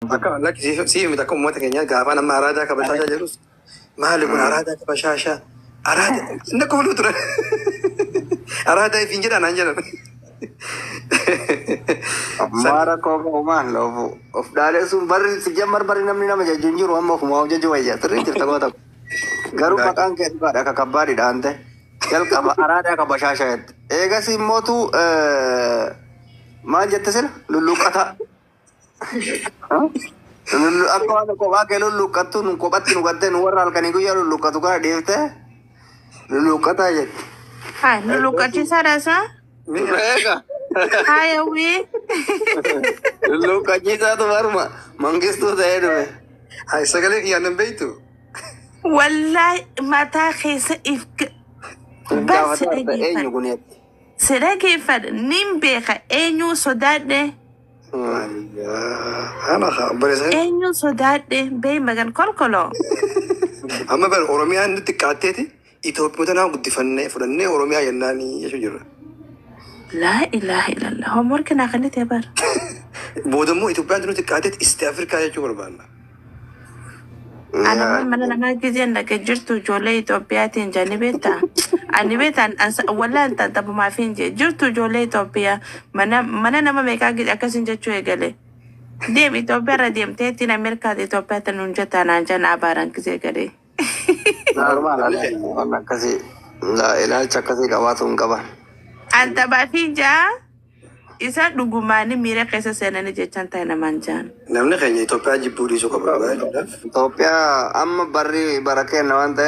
Akka lakki si miti akka uummata keenyaa gaafa nama araadaa kabashaashaa jedhus maali kun araadaa kabashaashaa araadaa inni akka fuudhu ture araadaa ifiin jedha naan jedhan. Mara kau uman lo of dale sun bari sejamar bari namni nama jajunjur amma mau jaju aja terus cerita kau tak garu makan ke ada kakabari dante kel kaba arada ka bashasha ega si motu ma jette sel lulu kata lulu aku ada ko ba ke lulu katu nu ko batin gadde nu waral kan igu ya lulu katu ka devte lulu kata je hai lulu kati sarasa ega hai awi lulu kaji satu baru manggis tu saya dulu Hai sagalee iyaanan beektu. wallahi mata khisa ifk bas sedagifad nimbeka enyu sodade Ana barisa. enyu sodade be magan kolkolo Amma bar Oromiyaan nuti qaatteeti Itoophiyaa tanaa guddifannee fudhannee Oromiyaa yennaanii jechuu jirra. la ilaha illallah homor kana khalite bar Boodammoo Itoophiyaan nuti qaatteeti East Africa jechuu barbaanna. ana mana nama gizen daga jirtu jole Ethiopia tin janibeta anibeta wala anta tabu ma finje jirtu jole Ethiopia mana nama meka gid akasin jechu egale dem Ethiopia radiem tetin America Ethiopia tanun jata nan jana baran kize gale normal ala kasi la ilal chakasi kawatum kaba anta ba finja isa dugumani mire kesa senani jechan tayna manjan Namni keenya Itoophiyaa jibbuu dhiisuu qaba. Ethiopia amma bari barake nawante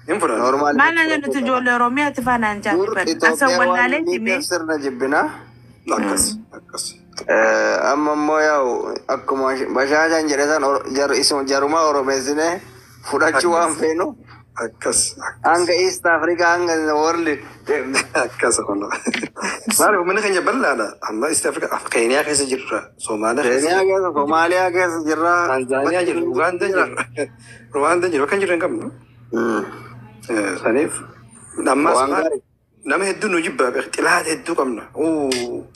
Hin fudhannu. normal mana jentu jole Oromia tifanan jan asa wallale timi sirna jibbina Akkas. amma moya akkuma bashashan jedhan jar isun jaruma oromesine fudhachu waan feenu Akkas. hanga East Africa hanga world Akkas kunoo. Maali uummanni keenya bal'aadha. Amma East Africa Keeniyaa keessa jirra. Somaaliyaa keessa Kenya keessa Somalia keessa jirra Tanzaaniyaa jirra. Uganda jirra. Rwanda jirra. Bakka jirra hin qabnu. Saniif ammas waan gaarii nama hedduu nu jibbaa beek xilaata hedduu qabna.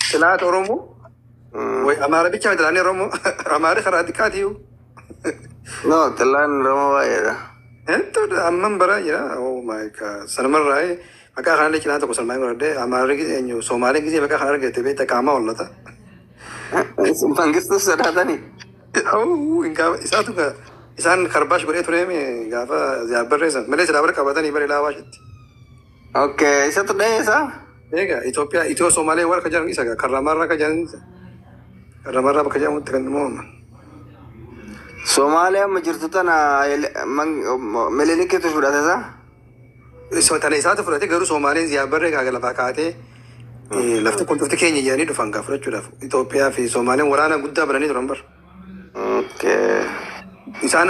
Xilaata Oromoo. Way Amaara bicha midhaanii Oromoo. Amaari karaa xiqqaatiyyuu. no tilaan roma baay'eedha Hedduu amman baraa jira. Oh my god. Sanumarraa maqaa kanallee cinaa tokko salmaa hin godhadhee Amaarri eenyu Soomaaleen gisee maqaa kana argate beekta qaamaa oolnata. mangistu sodaatanii Isaatu isaan karbaash godhee tureemi gaafa yaabbarreessan malee silaa bara qabatanii bara ilaa waashitti. okay isatu dheesa Egaa Itoophiyaa Itiyoo Somaalee warra jiran isa karramarraa ka jiran karramarraa bakka jedhamutti kan dhimma. Somalia amma jirtu tana melenikitu fudhatesa Tana isaatu fudhate garuu Somaaleen yaabbarree kaaga lafaa kaatee lafti kun dhufti keenya jedhanii dhufan gaa fudhachuudhaaf Itoophiyaa fi Somaaleen waraana guddaa bananii turan bara. okay Isaan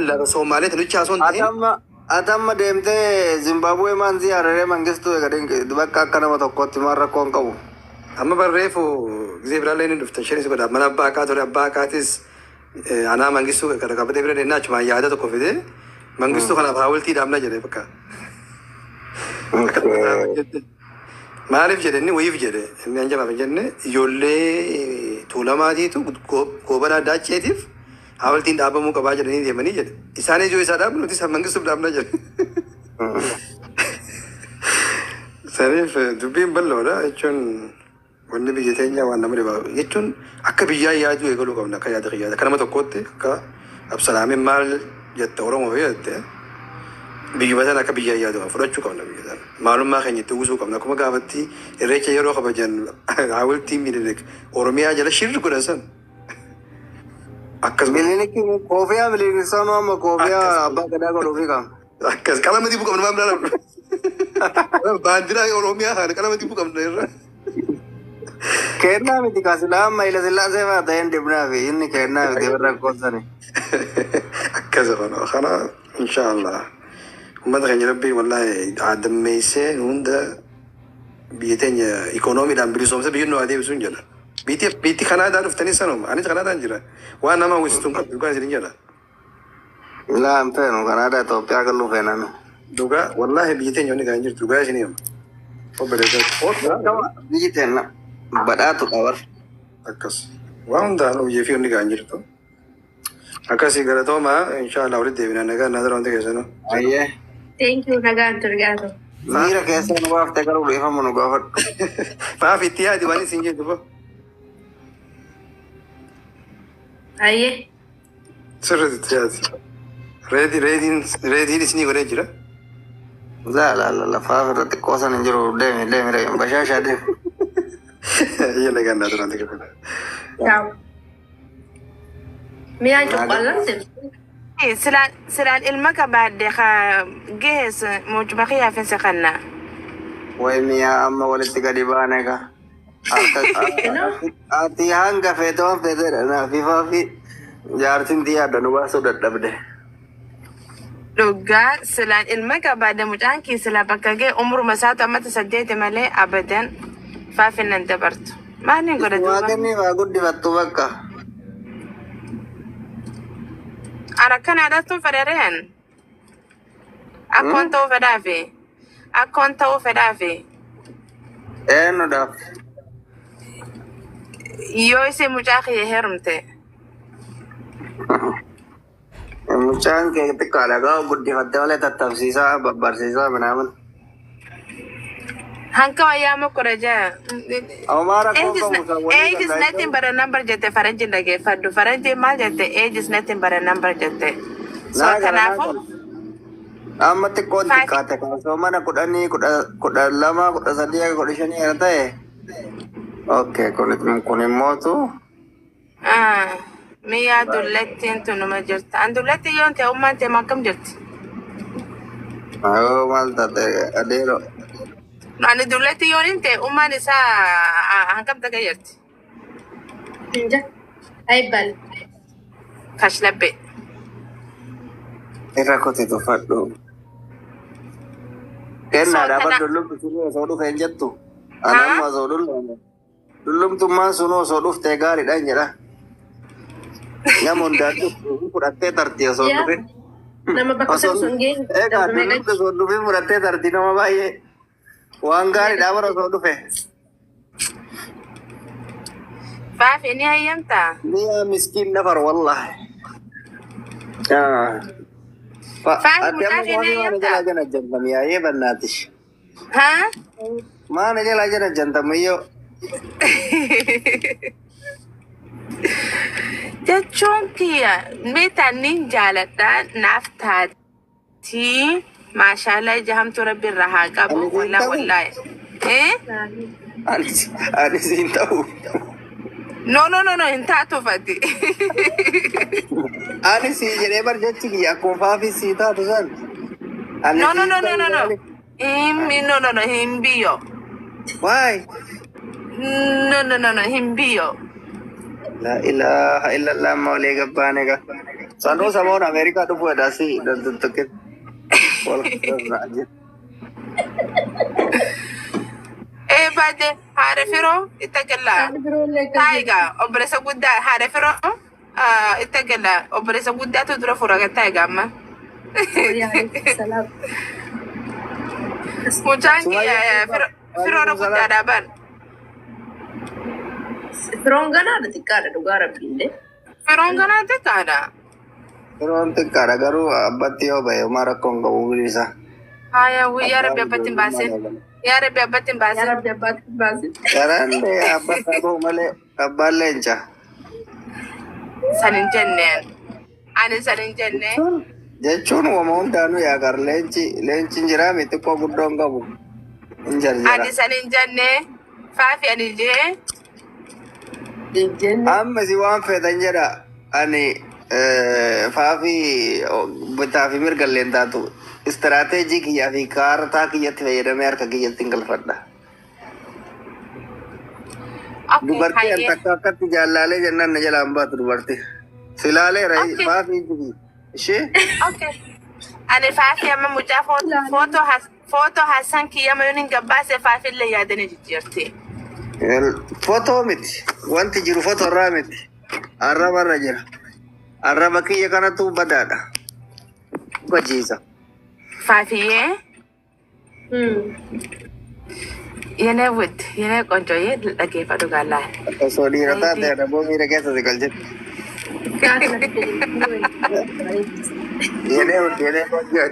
lafa Somaalee tanichi haasoo hin ta'in atamma deemtee Zimbabwe man ziyaararee mangistu bakka akka nama tokkotti maan rakkoon qabu amma barreefu gisee biraallee ni dhuftan shanis godha mana abbaa aqaa ture abbaa aqaatis anaa mangistuu kana qabatee bira deennaa achumaan yaada tokko fide mangistuu kanaaf haawultii dhaabna jedhe bakka. Maaliif jedhe inni wayiif jedhe inni anjamaaf hin jenne ijoollee tuulamaatiitu goobana daacheetiif haawultiin dhaabamuu qabaa jedhanii deemanii jedhe isaan ijoo isaa dhaabnu nuti isaan mangistuuf dhaabna jedhe. Saniif dubbiin bal'oodha jechuun wanni biyya teenya waan nama dhibaa jechuun akka biyyaa yaaduu eegaluu qabna akka yaada kiyyaata akka nama tokkootti akka absalaamiin maal jette Oromoo jette biyyuma sana akka biyyaa yaadu fudhachuu qabna biyya sana maalummaa keenya itti uwwisuu qabna akkuma gaafatti irreecha yeroo kabajan haawultii Minilik Oromiyaa jala shirri godhan san akkasuma miliniki koofiyaa milikisaanoo amma koofiyaa abbaa gadaa godhuufi qaba akkas qalama dibuu qabna maal biraa baandiraa Oromiyaa kana qalama dibuu qabna irra. kennaa miti kaasila amma ila sillaasee faa ta'een dibnaafi inni kennaa miti warra koosani akkasa kana inshaallah ummata keenya rabbii wallahi aadammeessee hunda biyya teenya ikoonomiidhaan bilisoomse biyyi nu adeemsuu hin jedha. Biitti Kanaadaa dhuftanii sanuma anis Kanaadaan jira waan nama hawwisiistuun qabdu dhugaa isin jedha. laa hin feenu Kanaadaa Itoophiyaa galuu feename Dhugaa wallahi biyya teenya wanni kan jirtu dhugaa isin hima. biyyi teenna badhaatu qabar Akkas waan hundaan hojii fi wanni kan jirtu Akkasii galatoomaa inshaallah walitti deebina nagaa naadara wanti keessanuu. Ayyee. Thank you, nagaan turgaatu. Miira keessa nu baaftee garuu dhiifamu nu gaafadhu. Faaf itti yaadi waan isin jedhu bo. Ayyee. Sirriitti itti yaadi. Reediin isinii godhee jira. La faaf irratti qoosan hin jiru deemi bashaashaa deemi. Iyya nagaa naadara wanti keessanuu. Ciao. Miyaan cuqqaallamte. Silaan ilma qabaadde gees mucuma qiyaafinsa kannaa. Way miyaa amma walitti gadi baane ka. Ati hanga feete waan feetedha naafifaa fi jaartin xiyyaadha nu baasuu dadhabde. Dhugaa silaan ilma qabaadde mucaan kee silaa bakka gee umruma isaatu ammata 8 malee abadan faafinnan dabartu. Maaliin godhatu? Waaqni waa guddifattu bakka. Arakkanaadhaatu fedhareen. Akkoon ta'uu fedhaafi. Akkoon ta'uu fedhaafi. Eenyudhaaf? Yoo isin mucaa kiyya heerumte. Mucaan kee xiqqaadha gaa guddifattee malee tattabsiisaa babbarsiisaa minaamin. Hanka wayyaa mokkora jaa. Omaara koo qabu Age is nothing but a number jette faranji dhageeffadhu. Faranji maal jette age is nothing but a number jette. So kanaafu. Amma xiqqoon xiqqaate kaasoo mana 10, 12, 13, 15 yoo ta'e. Okay, kun immootu. Miyaa dullettiin tunuma jirta. An dulletti yoon ta'e ummaan ta'e makkam jirti. Maal taate adeero. Ani dulletti yoon hin ta'e ummaan isaa hankam taga jirti. Inja. Aybal. Kashlabbe. Irra kooti tuffadhu. Kennaadha bara dullumtu sunuu osoo dhufe hin jettu. Anamma osoo dullumtu. Dullumtummaan sunuu osoo dhuftee gaariidhaan jedha. Nama hundaatu fudhattee tartii osoo dhufe. Nama bakka sun geessu. Egaa dullumtu osoo dhufe fudhattee tartii nama baay'ee. Waan gaariidhaa bara osoo dhufe. Faafi ni hayyamtaa? Ni miskiin nafar wallahi. Faafi mudaafi ni hayyamtaa? Jala jantam yaa'ee bannaatish. Haa? Maana jala jala jantam iyyoo. Jechuun kiyya meetaan nin jaaladhaa naaf taati. Maashaallah jahamtu rabbi irraa haa qabu. Wallaahi. Ani siin ta'u. No, hin taatu fati. Ani sii jedhee bar jechi kiyya akkuma faafi sii taatu san. No. Hin biyo. Why? No, hin biyo. La ilaha illallah maulee gabbaane ga. Sanuu samoon Ameerikaa dhufu edasi daldaltokke. Baade haadha firoo itti gala. Taayigaa obboleessa guddaa haadha firoo itti gala obboleessa guddaatu dura furaga taayigaa amma. Mucaan firoora guddaadhaa ban. Firoon ganaadha xiqqaadha dhugaa rabbiillee. Firoon ganaa xiqqaadha. Firoon xiqqaadha garuu abbatti yoo bahe homaa rakkoon qabu bilisa. Yaa rabbi abbatti hin baasin. Yaa rabbi abbatti hin baasin. Yaa rabbi abbatti hin baasin. Garaallee abbatti aboo malee abbaan leenca. San hin jenneen. Ani san hin jenneen. Jechuun uumama hundaanuu yaakar leenci jiraa mi xiqqoo guddoon qabu. Hin jarjara. Ani san hin jennee. Faafi ani jee. Amma si waan feetan jedha ani faafi bitaa fi mirgalleen taatu istiraatejii kiyyaa fi kaartaa kiyyatti fayyadamee harka kiyyatti hin galfadha. Dubartii an takka akkatti jaallaalee jennaan na jalaan baatu dubartii. Silaalee faafi ishee. Ani faafi amma mucaa footoo Hassan kiyyama yoon hin gabbaase faafi illee yaadanii jijjiirti. Footoo miti. Wanti jiru footoo irraa miti. Arraba irra jira. Arraba kiyya kanatu badaadha. Hojiisa. Faafiyee. Yenee wit yenee qoncoyee dhageeffadhu gaallaa. Osoo dhiira taate adaboo miira keessa si galchetti. Yene konjo.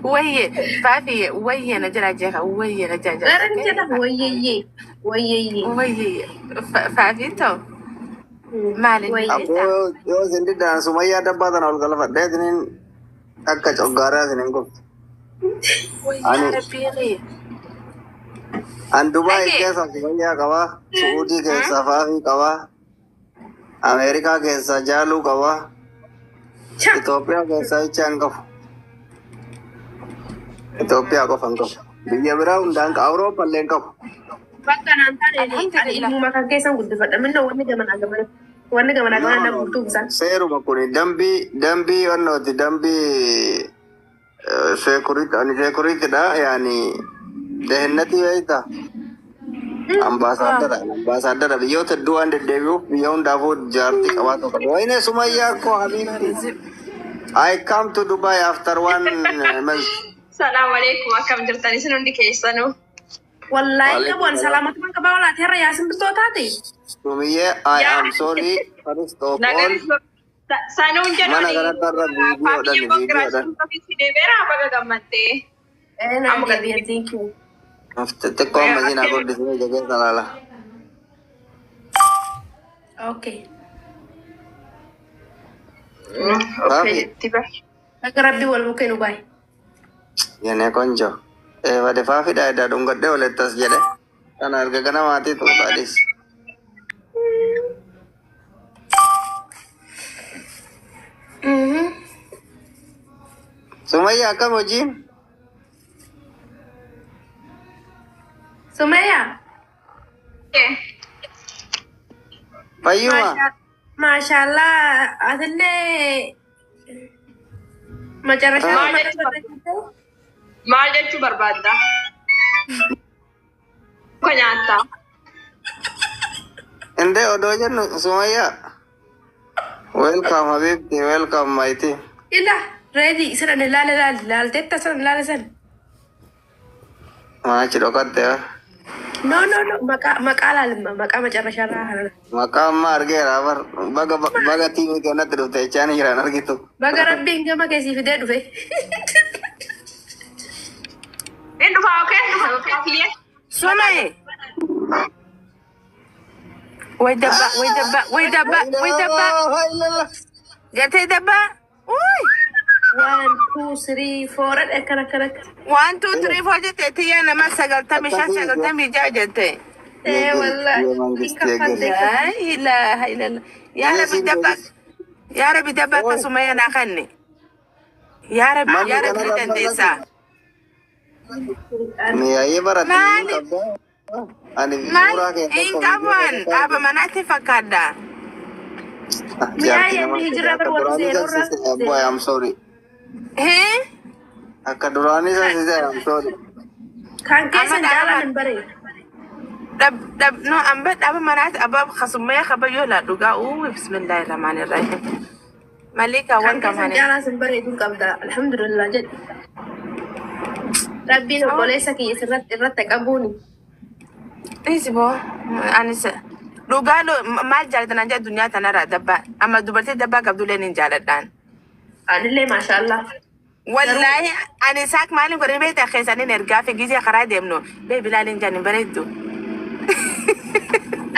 Wayye, Fafi, wayye na jira jeha, wayye na jaja. Garan jira wayayye. Wayayye. Wayye, Fafi to. Malin. Aku yo sendiri dan Sumaya dapat tanah kalau pada ini agak cogara sini kok. Wayye, Rabbi. An Dubai ke Sumaya kawa, Saudi ke Safavi kawa, Amerika ke Sajalu kawa, Ethiopia ke Saichan kawa. Ethiopia ko fangko. Biya bira undang ka Europa lengko. Bakka nantaan ani ilmu maka kesan guddifadha minna wanni gamana gamana na gudduu bisan. Seeru makuni dambi wannoti dambi security da yani dehennati waita. Ambassador biyyoota du'aan deddeebi'uuf biyya hundaafuu jaartii qabaatu qabu. Wayne Sumayyaa ko habiibti. I come to Dubai after 1 month. Assalamualaikum, akkam jirtani isin hundi keessanuu. Wallahi qabuun salaamatumaan qabaa walaa terra yaasin biftootaati. Sumayyaa, I am sorry. First of all, Sanuun jedhu mana kanatti irra viidiyoodhaan. Deebeera baga gammattee. Nama qabiya thank you. Xixiqqoo amma isin haguddisee jabeessa laala. Okay. Okay, tiba. Akka rabbi wal bukeenu baay. Yene konjo. Wade faafidha edda dhungadhe olettas jedhe. Kana erga ganamaatii tuutaadhis. Sumayya akkam hojiin? Sumaya. Fayyuma? Mashallah. Atillee macarashaa Maal jechuu barbaadda? Muka nyaata. Inde odoo jennu Sumayya. Welcome Habibti, welcome Maiti. ila ready sana laal tetta sana laal san. Maachi dhokatte No maqaa laalma maqaa macarashaa irraa. maqaa amma argeera baga tiimii keenyatti dhufte jechaan jiran argitu. Baga rabbiin gama keessii fidee dhufe. Inni dhufaa okee? Dhufaa kiyyee? Sumaye. Wait dabba. Gatee dabba. Uy. 1 2 3 4 akkana. 1 2 3 4 jettee tiyyaa nama 95 jettee. Wallahi. La ilaha illallah. Ya Rabbi dabba akka Sumayya naa kanne. Ya Rabbi dandeessa. Miyaa'ee baratte Maali? ani Maal suuraa hin qaban dhaaba manaatti fakkaadha. Boy, I'm sorry. Akka duraanii sasise I'm sorry. Kan keessa jaalan hin bare. No amba dhaaba manaatti abab Sumayya kabayyoo laa dhugaa bismillahir rahmanir rahim. Malika Kan wan keessa kamane. jaalan hin bare dun qabda. Alhamdulillah jedhi. Rabbiin obboleessa kiyya irratti qabuuni. Isibo anise dhugaa maal jaalatan anja duniyaa tanarraa dabba amma dubartii dabbaa qabduleen hin jaaladhaan. Anillee maashaallah. Wallahi ani saak maalin godhee beektaa keessaniin ergaa fi gisee karaa deemnu bee bilaaliin jaanin bareeddu.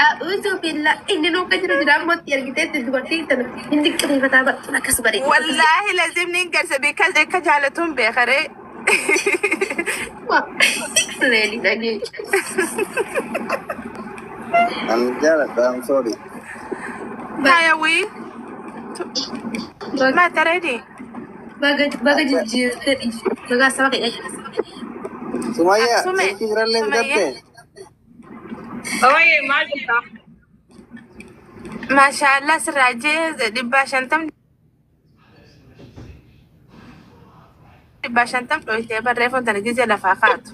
A'uuzu billah inni nuuka jira ammatti argiteetti dubartii tana inni qiriifataa baxxuna akkas bareedu. Wallahi lazimni hin garsa beekas akka jaalatuun beekaree. Ready lagi. Ani jaaladha I'm sorry. Kaya wii mata ready. Baga jijjiirtee baga sama kayak Sumayya, Sume. silkii birallee Sumayya. fidhatte? Oye, maal jirta? Maashaallah sirraajee 150 dhoyitee barreeffamu tana gisee lafaa kaatu.